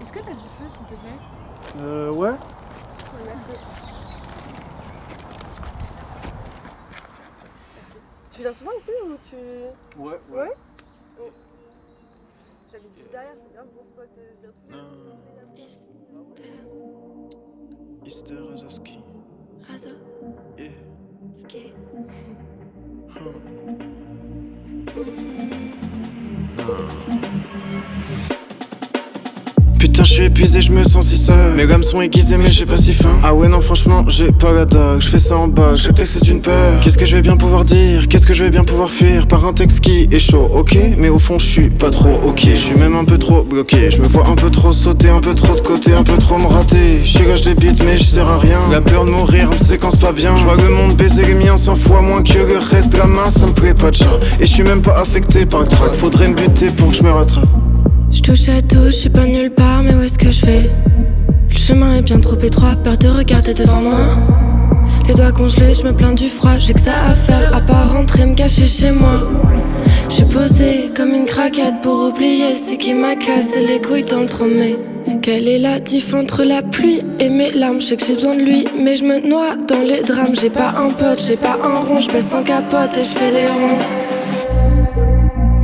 Est-ce que t'as du feu, s'il te plaît? Ouais. Merci. Merci. Tu viens souvent ici ou tu... Ouais. Ouais. J'habite juste derrière, c'est bien un bon spot. Je viens tous les Easter Razaski. Raza. Yeah. Ski. Putain, je suis épuisé, je me sens si seul. Mes gammes sont aiguisées, mais j'ai pas si faim. Ah ouais, non, franchement, j'ai pas la dague. Je fais ça en bas, je sais que c'est une peur. Qu'est-ce que je vais bien pouvoir dire? Qu'est-ce que je vais bien pouvoir fuir? Par un texte qui est chaud, ok. Mais au fond, je suis pas trop ok. Je suis même un peu trop bloqué. Je me vois un peu trop sauter, un peu trop de côté, un peu trop me rater. Je gâche des beats, mais je sers à rien. La peur de mourir me séquence pas bien. Je vois le monde baiser les miens 100 fois moins que le reste de la main. Ça me plaît pas de chat. Et je suis même pas affecté par le track. Faudrait me buter pour que je me rattrape. Je touche à tout, je suis pas nulle part, mais où est-ce que je vais? Le chemin est bien trop étroit, peur de regarder devant moi. Les doigts congelés, je me plains du froid, j'ai que ça à faire, à part rentrer me cacher chez moi. Je suis posée comme une craquette pour oublier celui qui m'a cassé les couilles dans le tram. Mais quelle est la diff entre la pluie et mes larmes? Je sais que j'ai besoin de lui, mais je me noie dans les drames. J'ai pas un pote, j'ai pas un rond, je baisse en capote et je fais des ronds.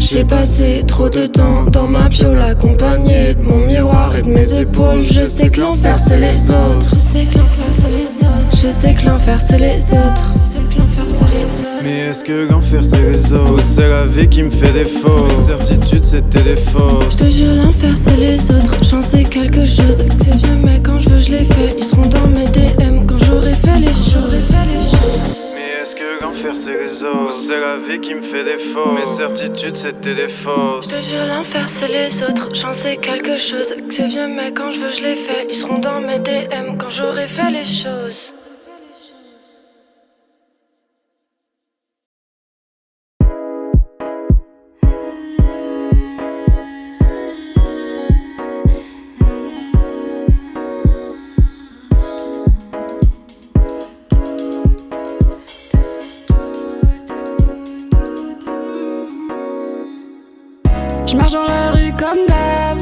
J'ai passé trop de temps dans ma piole, accompagnée de mon miroir et de mes épaules. Je sais que l'enfer c'est les autres. Je sais que l'enfer c'est les autres. Je sais que l'enfer c'est les autres. Je sais que l'enfer c'est les autres. Mais est-ce que l'enfer c'est les autres? Ou c'est la vie qui me fait défaut? Mes certitudes c'était des fausses. Je te jure l'enfer c'est les autres. J'en sais quelque chose. Que c'est vieux mais quand je veux je les fais. Ils seront dans mes DM quand j'aurai fait les choses. Mais est-ce que l'enfer c'est les autres? Ou c'est la vie qui me fait défaut? Mes certitudes c'était des fausses. Je te jure l'enfer c'est les autres. J'en sais quelque chose. Que c'est vieux mais quand je veux je les fais. Ils seront dans mes DM quand j'aurai fait les choses. Je marche dans la rue comme d'hab,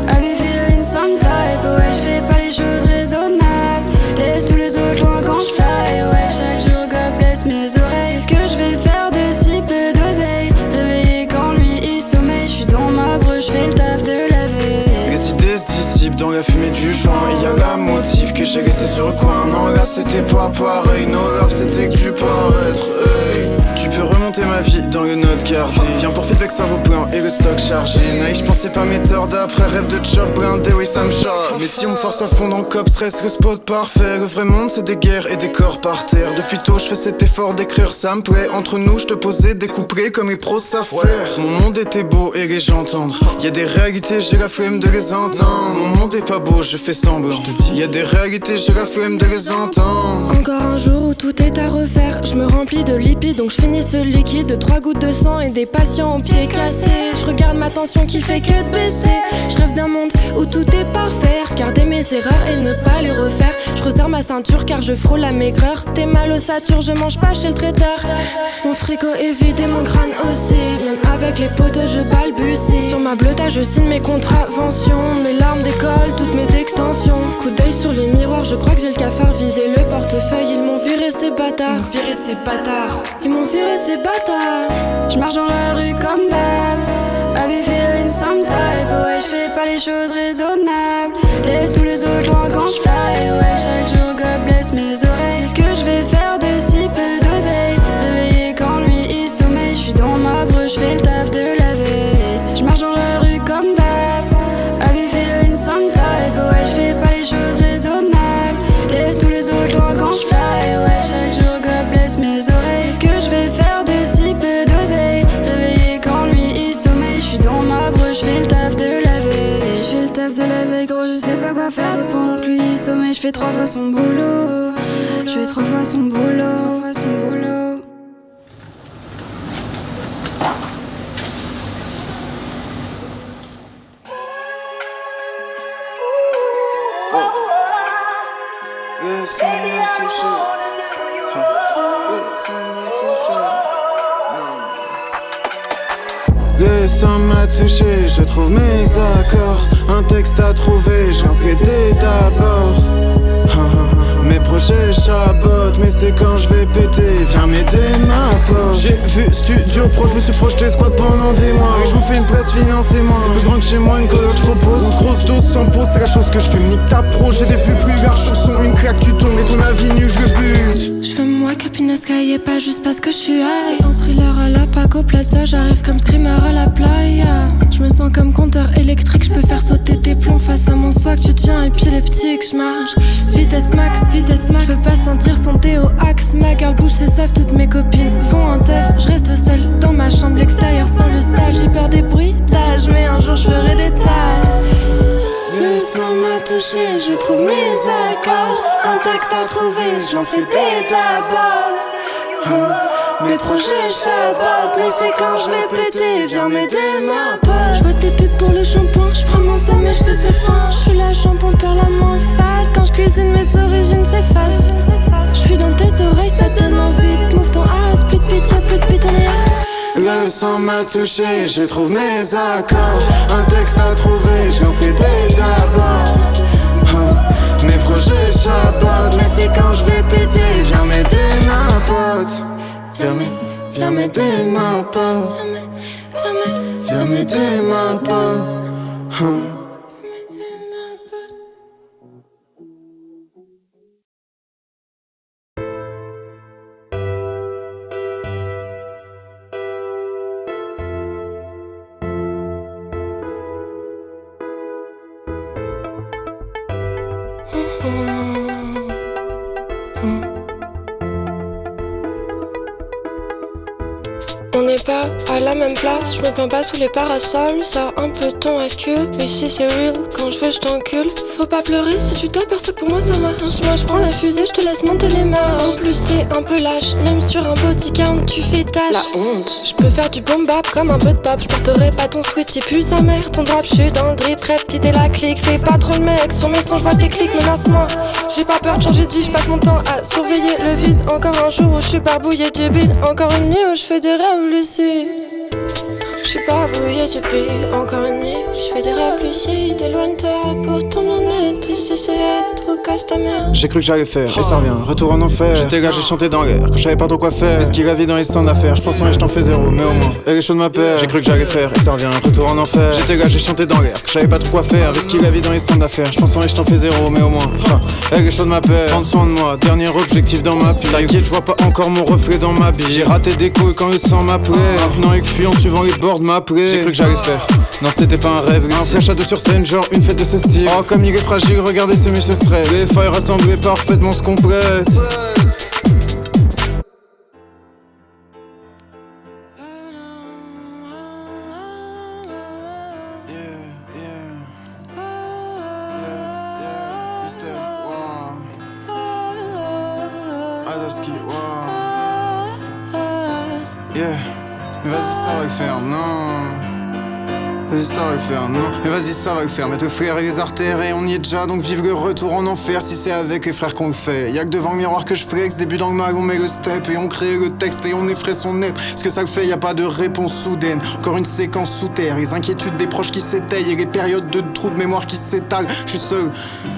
avec feeling some type. Ouais, je fais pas les choses raisonnables. Laisse tous les autres loin quand je fly. Ouais, chaque jour God bless mes oreilles. Est-ce que je vais faire de si peu d'oseille? Réveillé quand lui il sommeille. Je suis dans ma broche, je fais le taf de la veille. Les idées se dissipent dans la fumée du joint. Il y a la motif que j'ai laissé sur le coin. Non, là c'était pas pareil. No love, c'était que du paraître. Hey. Tu peux remonter ma vie dans le note cardé. Viens pour feedback, ça vaut plein et le stock chargé. Naïf, je pensais pas mes torts d'après rêve de job blindé, oui ça me choque. Mais si on me force à fond dans le cop, stress le spot parfait. Le vrai monde c'est des guerres et des corps par terre. Depuis tôt je fais cet effort d'écrire, ça me plaît. Entre nous je te posais des couplets comme les pros savent faire. Mon monde était beau et les gens tendres. Y'a des réalités, j'ai la flemme de les entendre. Mon monde est pas beau, je fais semblant. Y'a des réalités, j'ai la flemme de les entendre. Encore un jour où tout est à refaire. Je me remplis de lipides donc je finis ce liquide. De 3 gouttes de sang et des patients aux pieds cassés. Je regarde ma tension qui fait que de baisser. Je rêve d'un monde où tout est parfait. Regarder mes erreurs et ne pas les refaire. Je resserre ma ceinture car je frôle la maigreur. T'es mal ossature, je mange pas chez le traiteur. Mon frigo est vide et mon crâne aussi. Même avec les potos je balbutie. Sur ma bleuta je signe mes contraventions. Mes larmes décollent, toutes mes extensions. Coup d'œil sur les miroirs, je crois que j'ai le cafard vidé. Le portefeuille, ils m'ont viré ces bâtards. Ils m'ont viré ces bâtards. Je marche dans la rue comme d'hab, avec feeling some type. Ouais, je fais pas les choses raisonnables. Laisse tous les autres loin quand je fly. Ouais, chaque jour God bless mes oreilles. Est-ce que je vais faire de si peu d'oseille? Réveillé quand lui il sommeille. Je suis dans ma broche, je fais le taf de la veille. Je marche dans la rue comme d'hab, avec feeling some type. Ouais, je fais pas les choses raisonnables. Laisse tous les autres loin quand je fly. Ouais, chaque jour God bless mes oreilles. Est-ce que je vais faire de si peu d'oseille? Réveillé quand lui il sommeille. Je suis dans ma broche, je fais le taf de la veille. Je fais le taf de la veille, gros, je sais pas quoi faire d'autre pendant que lui il sommeille. Je fais 3 fois son boulot. Je fais 3 fois son boulot. Yeah, ça m'a touché. Yeah, ça m'a touché. Non. Yeah, ça son m'a touché, je trouve mes accords. Un texte à trouver, j'en sais dès d'abord. Mes projets chabotent, mais c'est quand je vais péter, viens m'aider ma pote. J'ai vu Studio Pro, je me suis projeté squat pendant des mois. Et je vous fais une place, financez-moi. C'est plus grand que chez moi, une coloc je propose. Une grosse dose sans pause, c'est la chose que je fais, me nique ta pro. J'ai des vues plus garches, son une claque, tu tombes et ton avis nu, je le bute. Je fais moi Capina Sky et pas juste parce que je suis high. Un thriller à la Paco Plaza, j'arrive comme screamer à la playa. Je me sens comme compteur électrique, je peux faire sauter tes plombs face à mon swag. Tu deviens épileptique, je marche vitesse max, vitesse max. Je veux pas sentir son thé au axe. Ma girl bouge ses saves, toutes mes copines vont en teuf. Je reste seule dans ma chambre, l'extérieur sans le sale. J'ai peur des bruitages, mais un jour je ferai des tailles. Le sang m'a touché, je trouve mes accords. Un texte à trouver, j'en sais dès d'abord. Mes projets sabotent, mais c'est quand je vais péter, viens m'aider ma pote. Je vois tes pubs pour le shampoing, je prends mon sang mais je fais ses fins. Je suis la shampoing peur la moins fade, quand je cuisine mes origines s'effacent. Je suis dans tes oreilles, ça donne envie de move ton ass, plus de pitié, plus de pute, on est. Le sang m'a touché, je trouve mes accords. Un texte à trouver, j'en sais dès d'abord. Mes projets chabotent, mais c'est quand je vais péter, viens m'aider ma pote. Viens m'aider ma pote. Viens m'aider ma pote. On n'est pas à la même place, je me plains pas sous les parasols. Ça un peu ton SQ, mais si c'est real, quand je veux je t'encule. Faut pas pleurer si tu dois, parce que pour moi ça marche. Moi je prends la fusée, je te laisse monter les mains. En plus t'es un peu lâche, même sur un body count tu fais tâche. La honte, je peux faire du boom bap comme un peu de pop. Je porterai pas ton sweat, plus sa mère, ton drap. Je suis dans le drip, très petite et la clique. Fais pas trop le mec, sur mes sons je vois tes clics, menace-moi. J'ai pas peur de changer de vie, je passe mon temps à surveiller le vide. Encore un jour où je suis barbouillé du bide. Encore une nuit où je fais des rêves lucides. Je suis pas brouillée depuis encore une nuit où je fais des rêves lucides. Éloigne-toi pour ton bien-être, ici c'est être ou casse ta mère. J'ai cru que j'allais faire, et ça revient, retour en enfer. J'étais là, j'ai chanté dans l'air, que je savais pas trop quoi faire. Est-ce qu'il avait dans les centres d'affaires, je pense en je t'en fais zéro, mais au moins, elle est chaude ma paire. J'ai cru que j'allais faire, et ça revient, retour en enfer. J'étais là, j'ai chanté dans l'air, que je savais pas trop quoi faire. Est-ce qu'il avait dans les centres d'affaires, je pense en je t'en fais zéro, mais au moins, elle est chaude ma paire. Prendre soin de moi, dernier objectif dans ma pile. T'inquiète, je vois pas encore mon reflet dans ma bille. J'ai raté des calls quand le sang m'appelait. Maintenant il fuit en suivant les bords de ma plaie. J'ai cru que j'allais faire, non c'était pas un rêve. Un flash à deux sur scène, genre une fête de ce style. Oh comme il est fragile, regardez ce monsieur stress. Les failles rassemblées parfaitement se complètent. Mais vas-y ça va le faire, non. Vas-y ça va le faire, non. Mais vas-y ça va le faire, mettre le flair et les artères et on y est déjà. Donc vive le retour en enfer si c'est avec les frères qu'on le fait. Y'a que devant le miroir que je flex, début dans le mag on met le step. Et on crée le texte et on effraie son être. Ce que ça le fait, y'a pas de réponse soudaine. Encore une séquence sous terre, les inquiétudes des proches qui s'étayent. Et les périodes de trous de mémoire qui s'étalent. Je suis seul,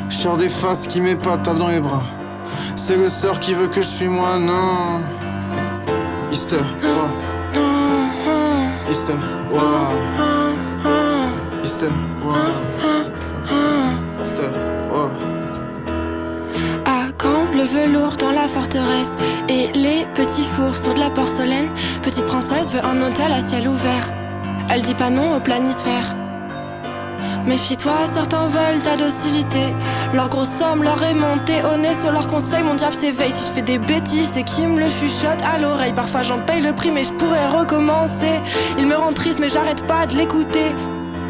je sors des faces qui m'épatent, tape dans les bras. C'est le sort qui veut que je suis moi, non. Easter, wow. Easter, wow. Easter, wow. Easter, wow. À quand le velours dans la forteresse et les petits fours sur de la porcelaine. Petite princesse veut un hôtel à ciel ouvert. Elle dit pas non au planisphère. Méfie-toi, certains veulent ta docilité. Leur grosse somme leur est montée au nez. Sur leurs conseils, mon diable s'éveille. Si je fais des bêtises, c'est qui me le chuchote à l'oreille. Parfois j'en paye le prix mais je pourrais recommencer. Il me rend triste mais j'arrête pas de l'écouter.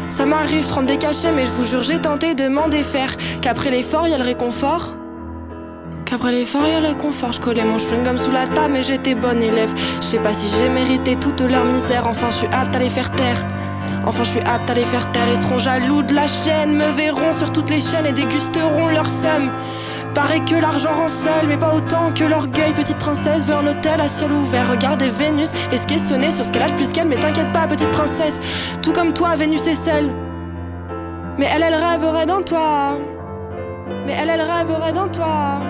Ça m'arrive de prendre des cachets mais je vous jure j'ai tenté de m'en défaire. Qu'après l'effort y'a le réconfort. Qu'après l'effort y'a le confort. Je collais mon chewing-gum sous la table mais j'étais bonne élève. Je sais pas si j'ai mérité toute leur misère. Enfin je suis apte à les faire taire. Enfin je suis apte à les faire taire. Ils seront jaloux de la chaîne, me verront sur toutes les chaînes et dégusteront leur somme. Paraît que l'argent rend seul, mais pas autant que l'orgueil. Petite princesse veut un hôtel à ciel ouvert, regarder Vénus et se questionner sur ce qu'elle a de plus qu'elle. Mais t'inquiète pas, petite princesse, tout comme toi, Vénus est seule. Mais elle rêverait dans toi. Mais elle rêverait dans toi.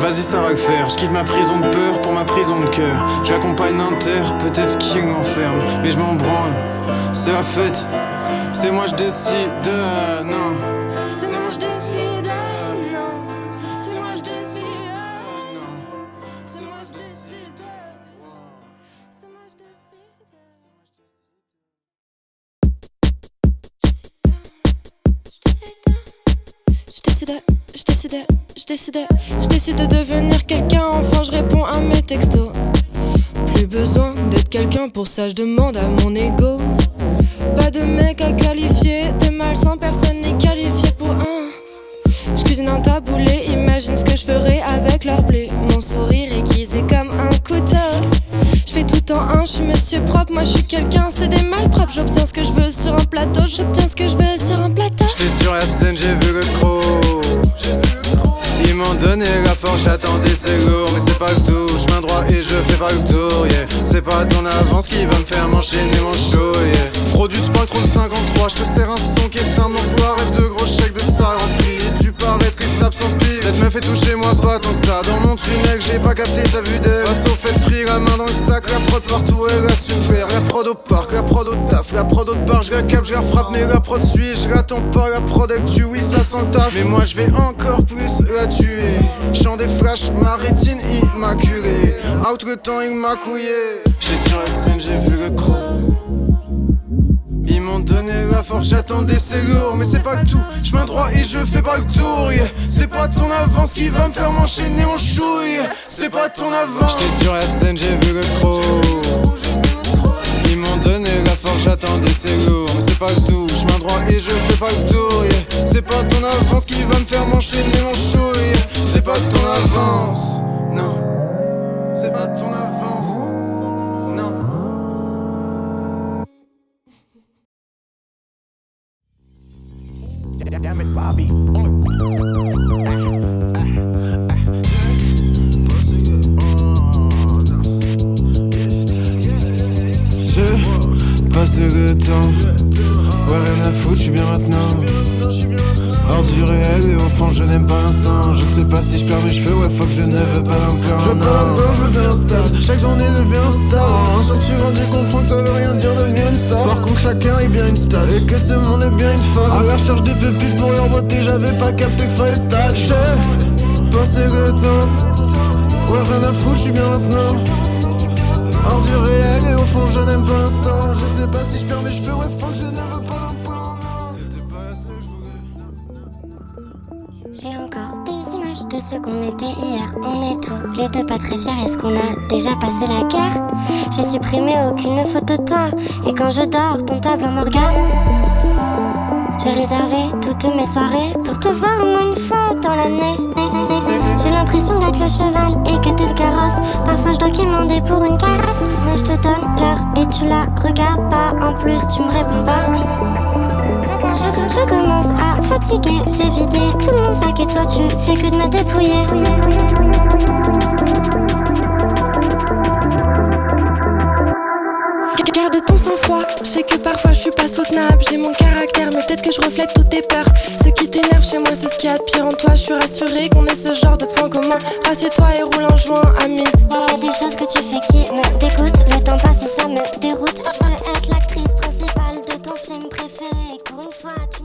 Vas-y ça va le faire, je quitte ma prison de peur pour ma prison de cœur. Je l'accompagne d'un terre, peut-être qu'il m'enferme, mais je m'en branle, c'est la fête. C'est moi je décide, non. C'est moi je décide, non. C'est moi je décide, non. C'est moi je décide. C'est moi je décide. Je décide de devenir quelqu'un, enfin je réponds à mes textos. Plus besoin d'être quelqu'un, pour ça je demande à mon ego. Pas de mec à qualifier, de malsain, personne n'est qualifié pour un. Je cuisine un taboulé, imagine ce que je ferais avec leur blé. Mon sourire aiguisé comme un couteau. Je fais tout en un, je suis monsieur propre, moi je suis quelqu'un, c'est des malpropres. J'obtiens ce que je veux sur un plateau, j'obtiens ce que je veux sur un plateau. J'étais sur la scène, j'ai vu le croc. Ils m'ont donné la force, j'attendais c'est lourd. Mais c'est pas le tout, chemin droit et je fais pas le tour, yeah. C'est pas ton avance qui va me faire m'enchaîner mon show, yeah. Produce pas trop de 53, je te sers un son qui est simple d'emploi. Rêve de gros chèques de salle remplis. Et tu parais triste sans pire. Cette meuf est touchée, moi pas tant que ça. Dans mon tunnel, j'ai pas capté sa vue d'elle. Face au fait de prix, la main dans le sac. La prod partout, elle la super. La prod au parc, la prod au taf. La prod au bar, je la capte, je la frappe. Mais la prod suit, je l'attends pas. La prod elle tue, oui ça sent le taf. Mais moi je vais encore plus la tuer. Chant des flashs, ma rétine immaculée. Out le temps, il m'a couillé. J'étais sur la scène, j'ai vu le croc. Ils m'ont donné la force, j'attendais c'est lourd. Mais c'est pas que tout, chemin droit et je fais pas le tour, yeah. C'est pas ton avance qui va me faire m'enchaîner en chouille, yeah. C'est pas ton avance. J'étais sur la scène, j'ai vu le croc. Ils m'ont donné la force, j'attendais c'est lourd. Mais c'est pas le tout, chemin droit et je fais pas le tour, yeah. C'est pas ton avance qui va me faire m'enchaîner mon chouille, yeah. C'est pas ton avance, non. C'est pas ton avance, non. Damn it, Bobby. Je passe le temps, ouais rien à foutre, j'suis bien maintenant. Hors du réel et au fond je n'aime pas l'instant. Je sais pas si je perds mes cheveux, ouais faut que je ne veux pas encore. Je veux pas encore, je veux de l'instar. Chaque journée devient un star. Un jour tu grandis, comprends que ça veut rien dire devenir une star. Par contre chacun est bien une star et que ce monde est bien une femme. À la recherche des pépites pour leur beauté, j'avais pas capté que fallait stack. J'ai passé le temps, ouais rien à foutre, j'suis bien maintenant. Hors du réel et au fond je n'aime pas l'instant. Je sais pas si je perds mes cheveux, ouais faut que je ne veux pas l'emploi. C'était pas assez, je voulais. J'ai encore des images de ce qu'on était hier. On est tous les deux pas très fiers. Est-ce qu'on a déjà passé la guerre? J'ai supprimé aucune photo de toi. Et quand je dors, ton tableau me regarde. J'ai réservé toutes mes soirées pour te voir au moins une fois dans l'année. J'ai l'impression d'être le cheval et que t'es le carrosse. Parfois je dois quémander pour une caresse. Moi je te donne l'heure et tu la regardes pas. En plus tu me réponds pas. Je commence à fatiguer. J'ai vidé tout mon sac et toi tu fais que de me dépouiller. Garde ton sang-froid, je sais que parfois je suis pas soutenable. J'ai mon caractère mais peut-être que je reflète toutes tes peurs. Ce qui t'énerve chez moi c'est ce qu'il y a de pire en toi. Je suis rassurée qu'on ait ce genre de point commun. Assieds-toi et roule un joint, ami. Y'a des choses que tu fais qui me dégoûtent. Le temps passe et ça me déroute. Je veux être l'actrice principale de ton film préféré. Pour une fois tu